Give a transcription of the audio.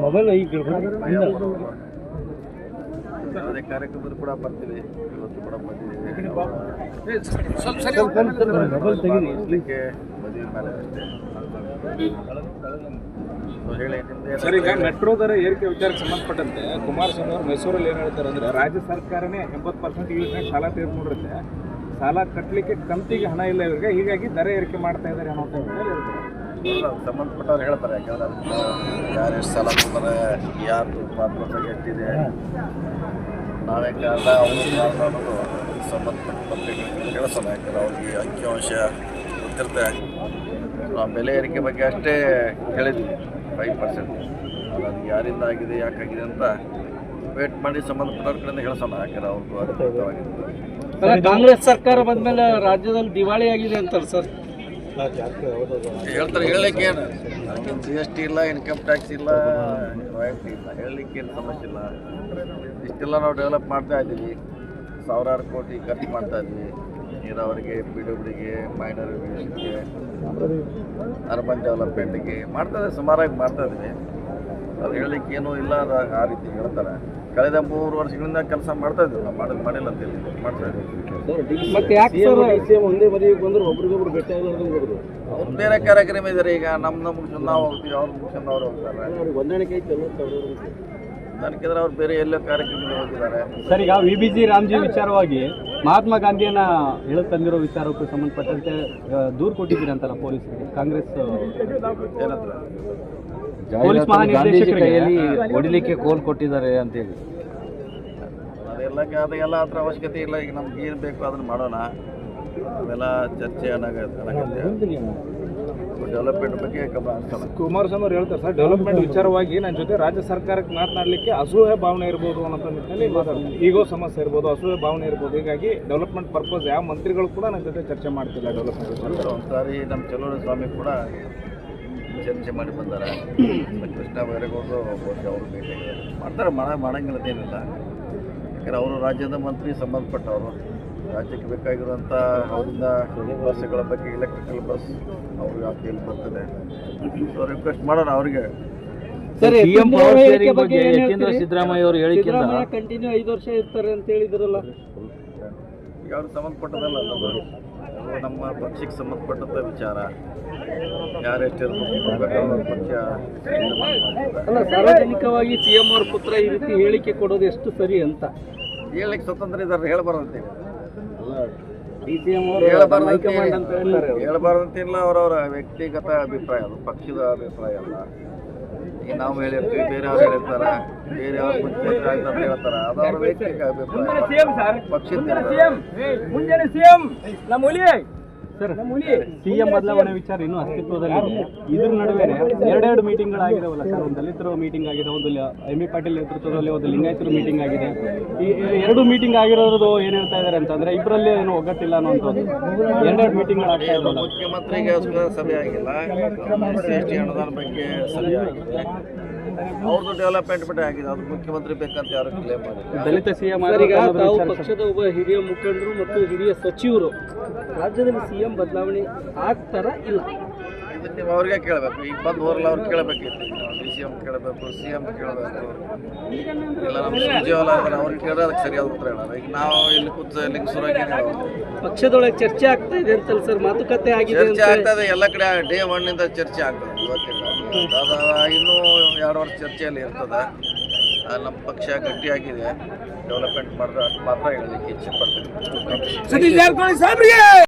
Mobile ಯಾವುದೇ ಕಾರ್ಯಕ್ರಮದಲ್ಲಿ ಕೂಡ ಬರ್ತೀವಿ, ಇವತ್ತು ಕೂಡ ಬಂದಿದ್ದೀವಿ. ಮದುವೆ ಮೇಲೆ ಅಷ್ಟೇ. ಹೇಳಿ ಸರ್, ಈಗ ಮೆಟ್ರೋ ದರ ಏರಿಕೆ ವಿಚಾರಕ್ಕೆ ಸಂಬಂಧಪಟ್ಟಂತೆ ಕುಮಾರಸ್ವಾಮಿ ಅವರು ಮೈಸೂರಲ್ಲಿ ಏನು ಹೇಳ್ತಾರೆ ಅಂದರೆ, ರಾಜ್ಯ ಸರ್ಕಾರನೇ 80% ಯೋಜನೆ ಸಾಲ ತೆಗೆದುಕೊಂಡಿರುತ್ತೆ, ಸಾಲ ಕಟ್ಟಲಿಕ್ಕೆ ಕಂತಿಗೆ ಹಣ ಇಲ್ಲ ಇವರಿಗೆ, ಹೀಗಾಗಿ ದರ ಏರಿಕೆ ಮಾಡ್ತಾ ಇದ್ದಾರೆ ಅನ್ನೋ ಸಂಬಂಧಪಟ್ಟವ್ರು ಹೇಳ್ತಾರೆ. ಯಾಕಂದ್ರೆ ಯಾರು ಎಷ್ಟು ಸಾಲ ಕೊಡ್ತಾರೆ, ಯಾರು ಪಾತ್ರತೆ ಎಷ್ಟಿದೆ, ನಾವೇ ಕಾರಣ ಅವರು ಅನ್ನೋದು ಸಂಬಂಧಪಟ್ಟ ಪತ್ರಿಕೆಗಳಿಗೆ ಕೆಲಸಲ್ಲ. ಯಾಕಂದ್ರೆ ಅವ್ರಿಗೆ ಅಂಕಿಅಂಶ ಗೊತ್ತಿರುತ್ತೆ. ನಾವು ಬೆಲೆ ಏರಿಕೆ ಬಗ್ಗೆ ಅಷ್ಟೇ ಹೇಳಿದ್ವಿ, 5%. ಅದು ಯಾರಿಂದ ಆಗಿದೆ, ಯಾಕಾಗಿದೆ ಅಂತ ವೇಟ್ ಮಾಡಿ ಸಂಬಂಧಪಟ್ಟವ್ರ ಕಡೆಯಿಂದ ಕೆಲಸಲ್ಲ. ಯಾಕಂದ್ರೆ ಅವ್ರಿಗೂ ಅಧಿಕೃತವಾಗಿರುತ್ತೆ. ಕಾಂಗ್ರೆಸ್ ಸರ್ಕಾರ ಬಂದ್ಮೇಲೆ ರಾಜ್ಯದಲ್ಲಿ ದಿವಾಳಿ ಆಗಿದೆ ಅಂತಾರೆ ಸರ್. ಹೇಳ್ತಾರೆ, ಹೇಳಲಿಕ್ಕೆ ಏನು, GST ಇಲ್ಲ, ಇನ್ಕಮ್ ಟ್ಯಾಕ್ಸ್ ಇಲ್ಲ, ರಾಯಲ್ಟಿ ಇಲ್ಲ, ಹೇಳಲಿಕ್ಕೆ ಏನು ಸಮಸ್ಯೆ ಇಲ್ಲ. ಇಷ್ಟೆಲ್ಲ ನಾವು ಡೆವಲಪ್ ಮಾಡ್ತಾ ಇದ್ದೀವಿ, ಸಾವಿರಾರು ಕೋಟಿ ಖರ್ಚು ಮಾಡ್ತಾ ಇದ್ವಿ. ನೀರಾವರಿಗೆ, PWDಗೆ, ಮೈನರ್ ಇರಿಗೇಷನ್ಗೆ, ಅರ್ಬನ್ ಡೆವಲಪ್ಮೆಂಟ್ಗೆ ಮಾಡ್ತಾ ಸುಮಾರಾಗಿ ಮಾಡ್ತಾ ಇದ್ವಿ. ಅದು ಹೇಳಲಿಕ್ಕೆ ಏನೂ ಇಲ್ಲ, ಆ ರೀತಿ ಹೇಳ್ತಾರೆ. ಕಳೆದ 3 ವರ್ಷಗಳಿಂದ ಕೆಲಸ ಮಾಡ್ತಾ ಇದ್ವಿ ನಾವು, ಮಾಡಿಲ್ಲ ಅಂತ ಹೇಳಿ ಮಾಡ್ತಾ ಇದ್ವಿ. ಮತ್ತೆ ಯಾಕೆ ಸರ್ ಒಂದೇ ಮದುವೆಗೆ ಬಂದ್ರು ಒಬ್ರಿಗೊಬ್ರು ಭೇಟಿ ಆಗಲಾರ್ದು ಅವ್ರು ಬೇರೆ ಕಾರ್ಯಕ್ರಮ ಇದ್ದಾರೆ. ಈಗ ನಮ್ಮ ಮುಗಿಸ್ಕೊಂಡು ನಾವು ಹೋಗ್ತೀವಿ, ಅವ್ರು ಮುಗಿಸ್ಕೊಂಡು ಅವ್ರು ಹೋಗ್ತಾರೆ. ಹೊಂದಾಣಿಕೆ ಐತೆ ನನಗಿದ್ರೆ ಅವ್ರು ಬೇರೆ ಎಲ್ಲೋ ಕಾರ್ಯಕ್ರಮಕ್ಕೆ ಹೋಗಿದ್ದಾರೆ. ಸರ್, ಈಗ VBG ರಾಮ್ಜಿ ವಿಚಾರವಾಗಿ ಮಹಾತ್ಮ ಗಾಂಧಿಯನ್ನ ಹೇಳಕ್ ತಂದಿರೋ ವಿಚಾರಕ್ಕೂ ಸಂಬಂಧಪಟ್ಟಂತೆ ದೂರು ಕೊಟ್ಟಿದ್ದೀರಿ ಅಂತಲ್ಲ ಪೊಲೀಸರಿಗೆ, ಕಾಂಗ್ರೆಸ್ ಏನಂದ್ರೆ ಪೊಲೀಸ್ ಮಹಾನಿರ್ದೇಶಕರಿಗೆ ಹೊಡಿಲಿಕ್ಕೆ ಕೋಲ್ ಕೊಟ್ಟಿದ್ದಾರೆ ಅಂತ ಹೇಳಿ. ಅದೆಲ್ಲ ಹತ್ರ ಅವಶ್ಯಕತೆ ಇಲ್ಲ. ಈಗ ನಮ್ಗೆ ಏನು ಬೇಕು ಅದನ್ನು ಮಾಡೋಣ. ಅವೆಲ್ಲ ಚರ್ಚೆ ಡೆವಲಪ್ಮೆಂಟ್ ಬಗ್ಗೆ ಗಮನ ಹರಿಸೋಣ. ಕುಮಾರಸ್ವಾಮಿ ಅವರು ಹೇಳ್ತಾರೆ ಸರ್, ಡೆವಲಪ್ಮೆಂಟ್ ವಿಚಾರವಾಗಿ ನನ್ನ ಜೊತೆ ರಾಜ್ಯ ಸರ್ಕಾರಕ್ಕೆ ಮಾತನಾಡಲಿಕ್ಕೆ ಅಸೂಹೆ ಭಾವನೆ ಇರ್ಬೋದು ಅನ್ನೋ ನಿಟ್ಟಿನಲ್ಲಿ ಮಾತಾಡ್ತಾರೆ. ಈಗೋ ಸಮಸ್ಯೆ ಇರ್ಬೋದು, ಅಸೂಹೆ ಭಾವನೆ ಇರ್ಬೋದು. ಹೀಗಾಗಿ ಡೆವಲಪ್ಮೆಂಟ್ ಪರ್ಪಸ್ ಯಾವ ಮಂತ್ರಿಗಳು ಕೂಡ ನನ್ನ ಜೊತೆ ಚರ್ಚೆ ಮಾಡ್ತಿಲ್ಲ ಡೆವಲಪ್ಮೆಂಟ್. ಒಂದ್ಸಾರಿ ನಮ್ಮ ಚಲೋಣ ಸ್ವಾಮಿ ಕೂಡ ಚರ್ಚೆ ಮಾಡಿ ಬಂದಾರೆ. ಕೃಷ್ಣ ಬೈರೇಗೌಡರು ಅವರು ಭೇಟಿ ಮಾಡ್ತಾರೆ, ಮಾಡಂಗಿಲ್ಲದೇನಿಲ್ಲ. ಯಾಕಂದರೆ ಅವರು ರಾಜ್ಯದ ಮಂತ್ರಿ, ಸಂಬಂಧಪಟ್ಟವರು. ರಾಜ್ಯಕ್ಕೆ ಬೇಕಾಗಿರುವಂಥ ಅವರಿಂದ ಬಸ್ಗಳ ಬಗ್ಗೆ, ಎಲೆಕ್ಟ್ರಿಕಲ್ ಬಸ್ ಅವ್ರಿಗೆ ಹಾಕಿ ಬರ್ತದೆ. ಸೊ ರಿಕ್ವೆಸ್ಟ್ ಮಾಡೋಣ ಅವ್ರಿಗೆ. ಸಿದ್ದರಾಮಯ್ಯ ಅವರು ಹೇಳಿಕೆ ಕಂಟಿನ್ಯೂ 5 ವರ್ಷ ಇರ್ತಾರೆ ಅಂತ ಹೇಳಿದ್ರಲ್ಲ. ಈಗ ಅವ್ರಿಗೆ ಸಂಬಂಧಪಟ್ಟದಲ್ಲ, ನಮ್ಮ ಪಕ್ಷಕ್ಕೆ ಸಂಬಂಧಪಟ್ಟಂಥ ವಿಚಾರ. ಯಾರೆಷ್ಟಿರ್ಬೇಕು ಪಕ್ಷ ಅಲ್ಲ, ಸಾರ್ವಜನಿಕವಾಗಿ CM ಅವ್ರ ಪುತ್ರ ಈ ರೀತಿ ಹೇಳಿಕೆ ಕೊಡೋದು ಎಷ್ಟು ಸರಿ ಅಂತ ಹೇಳಲಿಕ್ಕೆ ಸ್ವತಂತ್ರ ಇದ್ದಾರೆ. ಹೇಳಬಾರ್ದಂತೇಳಿ ಹೇಳಬಾರ್ದಂತಿಲ್ಲ. ಅವರವರ ವ್ಯಕ್ತಿಗತ ಅಭಿಪ್ರಾಯ, ಅದು ಪಕ್ಷದ ಅಭಿಪ್ರಾಯ ಅಲ್ಲ. ಈಗ ನಾವು ಹೇಳಿರ್ತೀವಿ, ಬೇರೆಯವ್ರು ಹೇಳಿರ್ತಾರೆ, ಬೇರೆಯವ್ರು ಮುಖ್ಯಮಂತ್ರಿ ಅಂತ ಹೇಳ್ತಾರೆ, ಅದು ಅವರ ವ್ಯಕ್ತಿಗತ ಅಭಿಪ್ರಾಯ. ಪಕ್ಷದ ಸರ್, CM ಬದಲಾವಣೆ ವಿಚಾರ ಇನ್ನೂ ಅಸ್ತಿತ್ವದಲ್ಲಿದೆ. ಇದ್ರ ನಡುವೆ 2 ಮೀಟಿಂಗ್ಗಳಾಗಿದಾವಲ್ಲ ಸರ್. ಒಂದು ದಲಿತರ ಮೀಟಿಂಗ್ ಆಗಿದೆ, ಒಂದು ME ಪಾಟೀಲ್ ನೇತೃತ್ವದಲ್ಲಿ ಒಂದು ಲಿಂಗಾಯತರ ಮೀಟಿಂಗ್ ಆಗಿದೆ. ಈ 2 ಮೀಟಿಂಗ್ ಆಗಿರೋದು ಏನ್ ಹೇಳ್ತಾ ಇದಾರೆ ಅಂತಂದ್ರೆ, ಇಬ್ಬರಲ್ಲಿ ಏನು ಒಗ್ಗಟ್ಟಿಲ್ಲ ಅನ್ನೋಂಥದ್ದು. 2 ಮೀಟಿಂಗ್ಗಳಾಗ್ತಾ ಇರೋಲ್ಲ. ಮುಖ್ಯಮಂತ್ರಿಗೆ ಸಭೆ ಆಗಿಲ್ಲ, SC ಅನುದಾನ ಬಗ್ಗೆ ಸಭೆ ಆಗಿದೆ, ಅವ್ರದ್ದು ಡೆವಲಪ್ಮೆಂಟ್ ಬಿಟ್ಟೆ ಆಗಿದೆ. ಅದು ಮುಖ್ಯಮಂತ್ರಿ ಬೇಕಂತ ಯಾರು ಕ್ಲೇಮ್ ಮಾಡಿಲ್ಲ. ದಲಿತ CM ಪಕ್ಷದ ಒಬ್ಬ ಹಿರಿಯ ಮುಖಂಡರು ಮತ್ತು ಹಿರಿಯ ಸಚಿವರು ರಾಜ್ಯದಲ್ಲಿ CM ಬದಲಾವಣೆ ಆಗ್ತಾರ ಇಲ್ಲ, ಇದನ್ನ ನೀವು ಅವ್ರಿಗೆ ಕೇಳಬೇಕು. ಈಗ ಬಂದು ಹೋರಲ್ಲ, ಅವ್ರು ಕೇಳಬೇಕಿತ್ತು. DCM ಕೇಳಬೇಕು, CM ಕೇಳಬೇಕು, ಇಲ್ಲ ನಮ್ಮ ಸುರ್ಜೇವಾಲ ಅವ್ರಿಗೆ ಕೇಳಿದ್ರೆ ಅದಕ್ಕೆ ಸರಿಯಾದ ಉತ್ತರ ಹೇಳೋದು. ಈಗ ನಾವು ಇಲ್ಲಿ ಕೂತು ಲಿಂಗಸೂರಾಗಿ ಪಕ್ಷದೊಳಗೆ ಚರ್ಚೆ ಆಗ್ತಾ ಇದೆ ಅಂತಲ್ಲ ಸರ್, ಮಾತುಕತೆ ಆಗಿದೆ. ಚರ್ಚೆ ಆಗ್ತದೆ ಎಲ್ಲ ಕಡೆ. Day 1 ಇಂದ ಚರ್ಚೆ ಆಗ್ತದೆ. ಇವತ್ತಿಲ್ಲ, ಇನ್ನೂ 2 ವರ್ಷ ಚರ್ಚೆಯಲ್ಲಿ ಇರ್ತದೆ. ನಮ್ಮ ಪಕ್ಷ ಗಟ್ಟಿಯಾಗಿದೆ, ಡೆವಲಪ್ಮೆಂಟ್ ಮಾಡಿದ್ರೆ ಅಷ್ಟು ಮಾತ್ರ ಹೇಳಲಿಕ್ಕೆ ಇಚ್ಛೆ ಪಡ್ತೀನಿ.